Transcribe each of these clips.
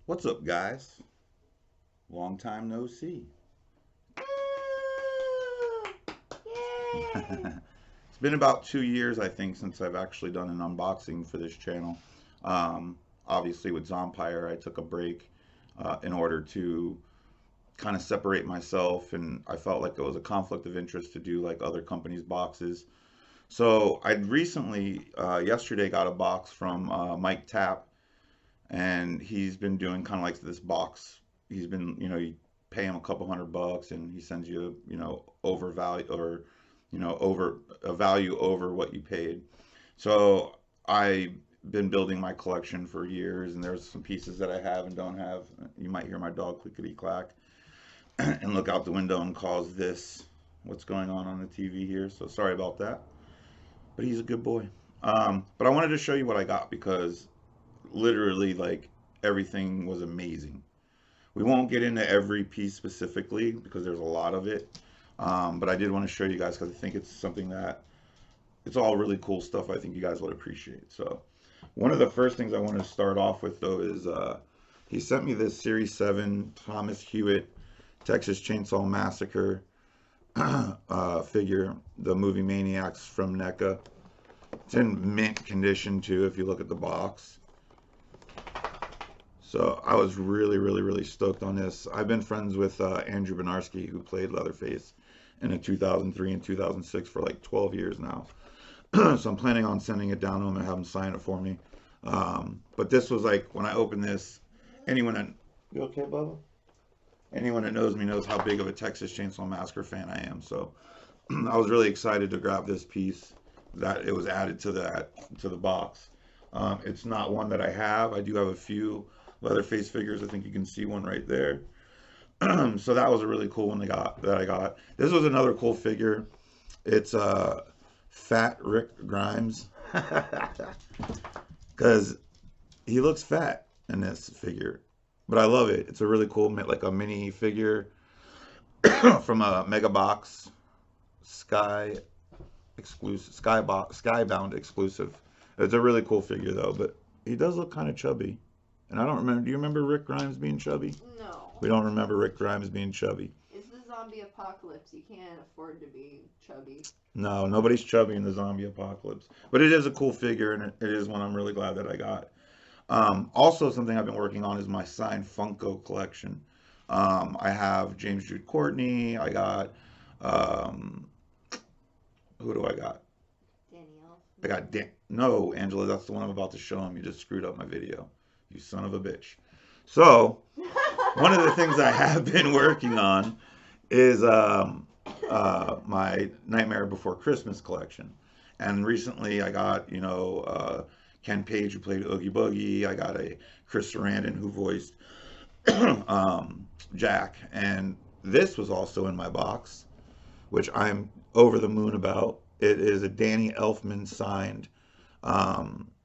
What's up, guys? Long time no see. It's been about 2 years, I think, since I've actually done an unboxing for this channel. Obviously, with Zompire, I took a break in order to kind of separate myself, and I felt like it was a conflict of interest to do like other companies' boxes. So I recently, yesterday, got a box from Mike Tapp, and he's been doing kind of like this box. He's been, you pay him a couple $100 and he sends you, over value, or, over a value over what you paid. So I've been building my collection for years, and there's some pieces that I have and don't have. You might hear my dog clickety clack and look out the window and cause this what's going on the TV here. So sorry about that, but he's a good boy. But I wanted to show you what I got because literally, like, everything was amazing. We won't get into every piece specifically because there's a lot of it. But I did want to show you guys because I think it's something that it's all really cool stuff I think you guys would appreciate. So one of the first things I want to start off with though is he sent me this Series 7 Thomas Hewitt Texas Chainsaw Massacre figure, the movie Maniacs from NECA. It's in mint condition too if you look at the box. So I was really, really, really stoked on this. I've been friends with Andrew Benarski, who played Leatherface in the 2003 and 2006 for like 12 years now. So I'm planning on sending it down to him and have him sign it for me. But this was like, when I opened this, anyone that, you okay, Bubba? Anyone that knows me knows how big of a Texas Chainsaw Massacre fan I am. So I was really excited to grab this piece that it was added to the box. It's not one that I have. I do have a few Leatherface figures. I think you can see one right there. So that was a really cool one that I got. This was another cool figure. It's Fat Rick Grimes because he looks fat in this figure, but I love it. It's a really cool, like a mini figure from a Mega Box Sky exclusive, Skybound exclusive. It's a really cool figure though, but he does look kind of chubby. And I don't remember. Do you remember Rick Grimes being chubby? No. We don't remember Rick Grimes being chubby. It's the zombie apocalypse. You can't afford to be chubby. No, nobody's chubby in the zombie apocalypse. But it is a cool figure, and it is one I'm really glad that I got. Also, something I've been working on is my signed Funko collection. I have James Jude Courtney. I got, who do I got? Danielle. I got No, Angela, that's the one I'm about to show him. You just screwed up my video. You son of a bitch. So, one of the things I have been working on is my Nightmare Before Christmas collection. And recently I got, Ken Page, who played Oogie Boogie. I got a Chris Sarandon, who voiced Jack. And this was also in my box, which I'm over the moon about. It is a Danny Elfman signed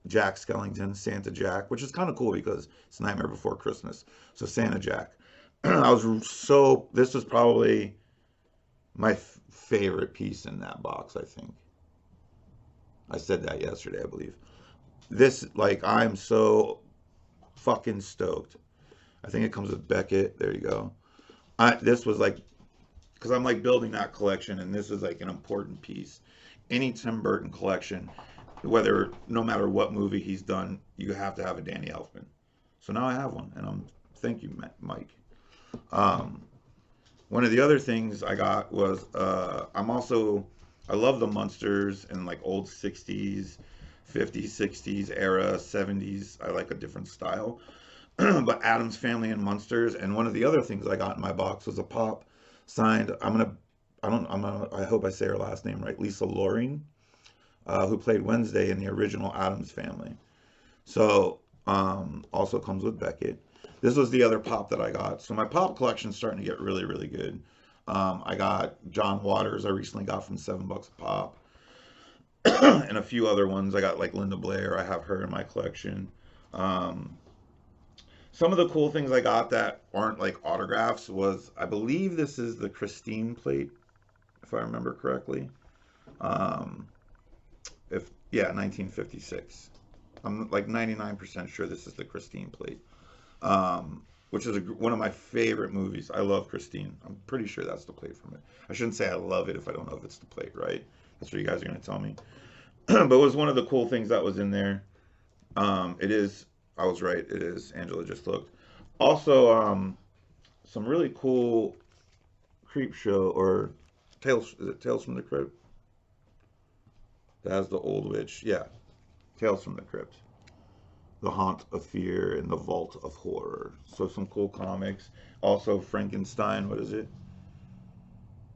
Jack Skellington, Santa Jack, which is kind of cool because it's Nightmare Before Christmas. So Santa Jack. This was probably my favorite piece in that box, I think. I said that yesterday, I believe. This, like, I'm so fucking stoked. I think it comes with Beckett. There you go. This was like, because I'm like building that collection, and this is like an important piece. Any Tim Burton collection, no matter what movie he's done, you have to have a Danny Elfman. So now I have one, and thank you, Mike. One of the other things I got was I love the Munsters in like old 60s, 50s, 60s era, 70s. I like a different style. But Addams Family and Munsters, and one of the other things I got in my box was a pop signed. I hope I say her last name right, Lisa Loring, who played Wednesday in the original Addams Family. So also comes with Beckett. This was the other pop that I got. So my pop collection's starting to get really, really good. I got John Waters I recently got from $7 a pop. And a few other ones. I got like Linda Blair. I have her in my collection. Some of the cool things I got that aren't like autographs was, I believe this is the Christine plate. if I remember correctly. Um, if yeah, 1956. I'm like 99% sure this is the Christine plate. Which is one of my favorite movies. I love Christine. I'm pretty sure that's the plate from it. I shouldn't say I love it if I don't know if it's the plate, right? That's what you guys are going to tell me. But it was one of the cool things that was in there. It is, I was right, it is. Angela just looked. Also, some really cool creep show or Tales, is it Tales from the Crypt? That's the old witch. Yeah, Tales from the Crypt. The Haunt of Fear and the Vault of Horror. So some cool comics. Also Frankenstein, what is it?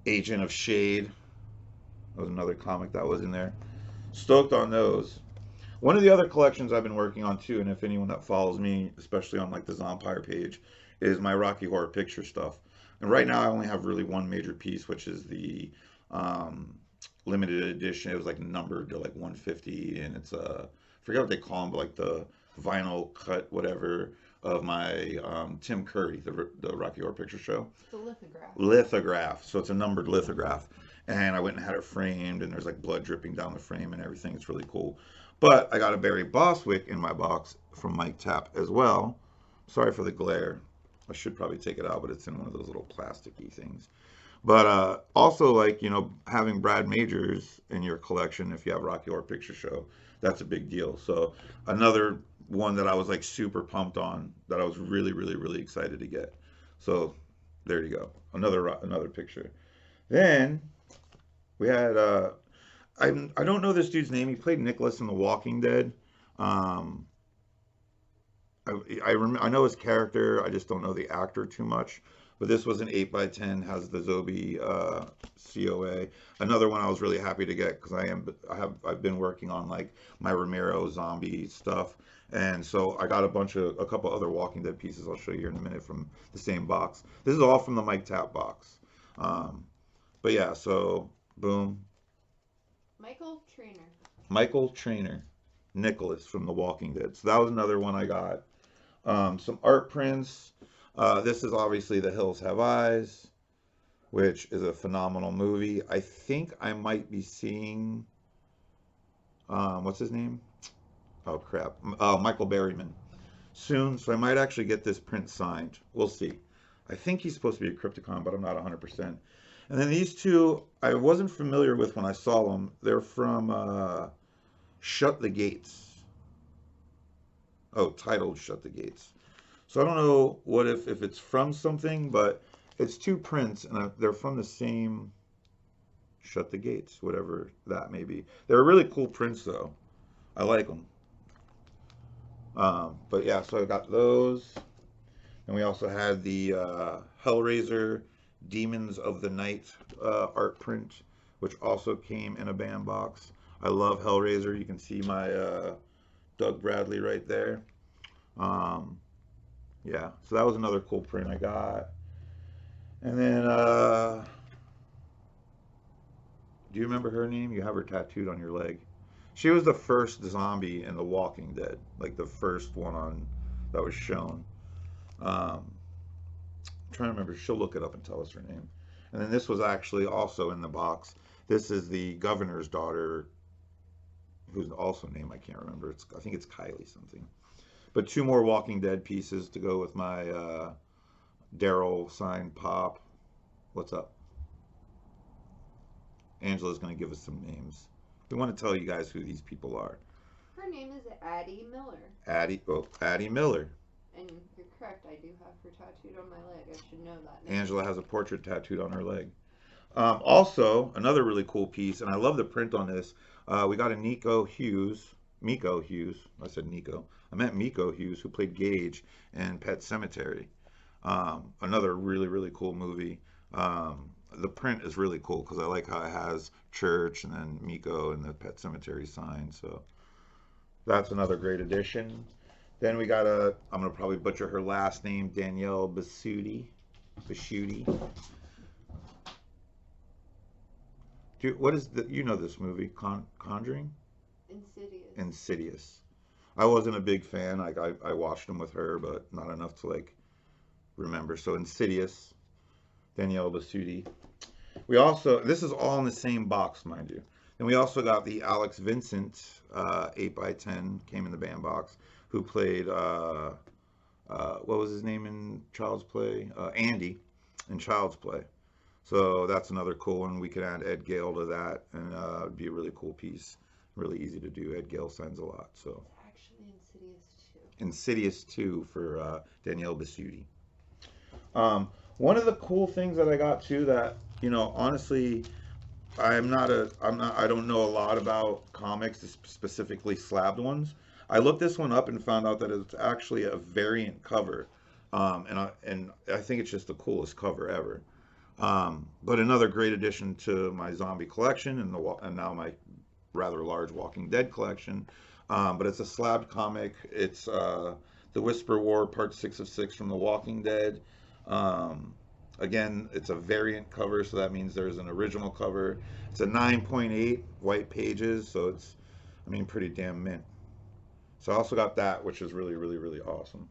Agent of Shade. That was another comic that was in there. Stoked on those. One of the other collections I've been working on too, and if anyone that follows me, especially on like the Zompire page, is my Rocky Horror Picture stuff. And right now I only have really one major piece, which is the um, limited edition. It was like numbered to like 150, and it's I forget what they call them, but like the vinyl cut, whatever, of my Tim Curry, the Rocky Horror Picture Show. It's a lithograph. Lithograph. So it's a numbered lithograph. And I went and had it framed, and there's like blood dripping down the frame and everything. It's really cool. But I got a Barry Bostwick in my box from Mike Tapp as well. Sorry for the glare. I should probably take it out, but it's in one of those little plasticky things. But also, like, you know, having Brad Majors in your collection, if you have Rocky Horror Picture Show, that's a big deal. So another one that I was like super pumped on, that I was really, really, really excited to get. So there you go. Another picture. Then we had I don't know this dude's name. He played Nicholas in The Walking Dead. Um, I know his character. I just don't know the actor too much. But this was an 8x10, has the Zobi COA. Another one I was really happy to get because I've been working on like my Romero zombie stuff, and so I got a couple other Walking Dead pieces. I'll show you here in a minute from the same box. This is all from the Mike Tapp box. Um, but yeah, so boom, Michael Trainer, Nicholas from The Walking Dead. So that was another one I got. Some art prints. This is obviously The Hills Have Eyes, which is a phenomenal movie. I think I might be seeing, what's his name? Oh, crap. Michael Berryman soon. So I might actually get this print signed. We'll see. I think he's supposed to be a Crypticon, but I'm not 100%. And then these two, I wasn't familiar with when I saw them. They're from Shut the Gates. Oh, titled Shut the Gates. So I don't know what if it's from something, but it's two prints, and they're from the same Shut the Gates, whatever that may be. They're really cool prints, though. I like them. But yeah, so I got those. And we also had the Hellraiser Demons of the Night art print, which also came in a band box. I love Hellraiser. You can see my Doug Bradley right there. Yeah, so that was another cool print I got. And then, do you remember her name? You have her tattooed on your leg. She was the first zombie in The Walking Dead, like the first one on that was shown. I'm trying to remember. She'll look it up and tell us her name. And then this was actually also in the box. This is the governor's daughter, whose also name I can't remember. I think it's Kylie something. But two more Walking Dead pieces to go with my Daryl signed pop. What's up? Angela's going to give us some names. We want to tell you guys who these people are. Her name is Addie Miller. Addie Miller. And you're correct, I do have her tattooed on my leg. I should know that name. Angela has a portrait tattooed on her leg. Also, another really cool piece, and I love the print on this. We got a Miko Hughes. I said Nico. I meant Miko Hughes, who played Gage in Pet Sematary. Another really, really cool movie. The print is really cool because I like how it has church and then Miko and the Pet Sematary sign. So that's another great addition. Then we got I'm going to probably butcher her last name, Danielle Besuti. What is you know this movie, Conjuring? Insidious. I wasn't a big fan. I watched them with her, but not enough to like remember. So Insidious, Danielle Besuti. We also, this is all in the same box, mind you. And we also got the Alex Vincent 8x10 came in the band box, who played what was his name in Child's Play? Andy in Child's Play. So that's another cool one. We could add Ed Gale to that, and it'd be a really cool piece. Really easy to do. Ed Gale signs a lot. So It's actually Insidious 2. Insidious 2 for Danielle Besuti. One of the cool things that I got too that, honestly, I don't know a lot about comics, specifically slabbed ones. I looked this one up and found out that it's actually a variant cover. And I think it's just the coolest cover ever. But another great addition to my zombie collection and now my rather large Walking Dead collection. But it's a slabbed comic. It's The Whisper War, Part 6 of 6 from The Walking Dead. Again, it's a variant cover, so that means there's an original cover. It's a 9.8 white pages, so it's, pretty damn mint. So I also got that, which is really, really, really awesome.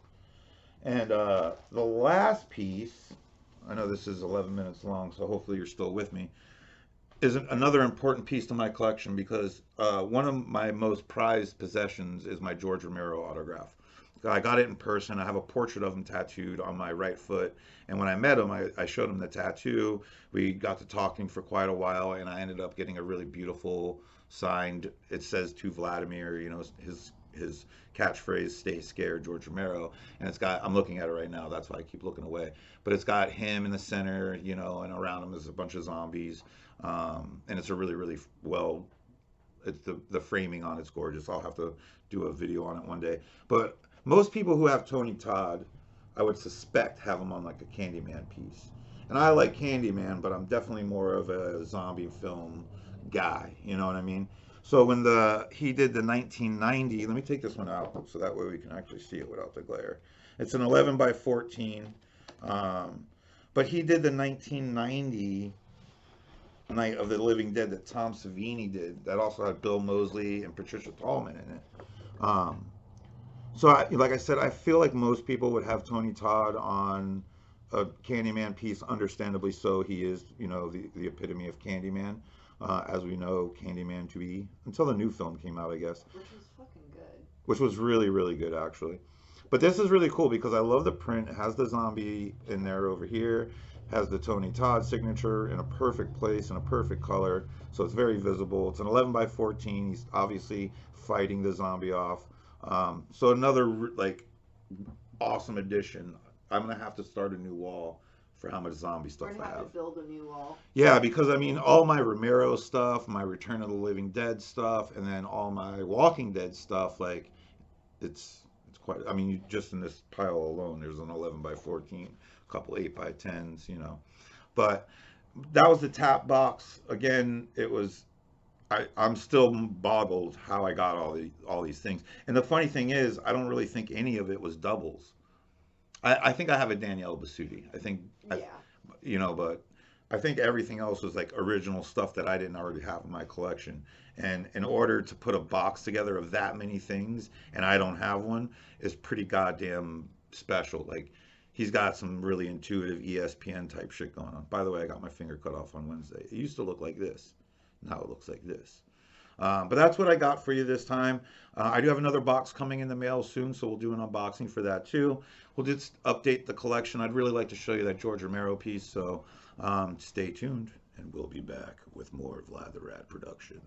And the last piece, I know this is 11 minutes long, so hopefully you're still with me, is another important piece to my collection because one of my most prized possessions is my George Romero autograph. I got it in person. I have a portrait of him tattooed on my right foot. And when I met him, I showed him the tattoo. We got to talking for quite a while, and I ended up getting a really beautiful signed. It says to Vladimir, his catchphrase, "Stay scared, George Romero." And it's got, I'm looking at it right now. That's why I keep looking away. But it's got him in the center, and around him is a bunch of zombies. And it's a really, really well. It's the framing on it's gorgeous. I'll have to do a video on it one day. But most people who have Tony Todd, I would suspect, have him on like a Candyman piece. And I like Candyman, but I'm definitely more of a zombie film guy. You know what I mean? So when he did the 1990, let me take this one out so that way we can actually see it without the glare. It's an 11 by 14, but he did the 1990 Night of the Living Dead that Tom Savini did. That also had Bill Moseley and Patricia Tallman in it. So, like I said, I feel like most people would have Tony Todd on a Candyman piece. Understandably so. He is, the epitome of Candyman, as we know Candyman to be, until the new film came out, I guess. Which was fucking good. Which was really, really good, actually. But this is really cool because I love the print. It has the zombie in there over here. Has the Tony Todd signature in a perfect place in a perfect color. So it's very visible. It's an 11 by 14. He's obviously fighting the zombie off. So another awesome addition. I'm gonna have to start a new wall for how much zombie stuff I have. To build a new wall. Yeah, because all my Romero stuff, my Return of the Living Dead stuff, and then all my Walking Dead stuff, it's quite. Just in this pile alone, there's an 11 by 14, a couple 8 by 10s, But that was the Tapp box. Again, it was. I'm still boggled how I got all these things. And the funny thing is, I don't really think any of it was doubles. I think I have a Danielle Besuti. I think, Yeah. But I think everything else was like original stuff that I didn't already have in my collection. And in order to put a box together of that many things, and I don't have one, is pretty goddamn special. Like, he's got some really intuitive ESPN type shit going on. By the way, I got my finger cut off on Wednesday. It used to look like this. Now it looks like this. But that's what I got for you this time. I do have another box coming in the mail soon, so we'll do an unboxing for that too. We'll just update the collection. I'd really like to show you that George Romero piece, so stay tuned, and we'll be back with more Vlad the Rat production.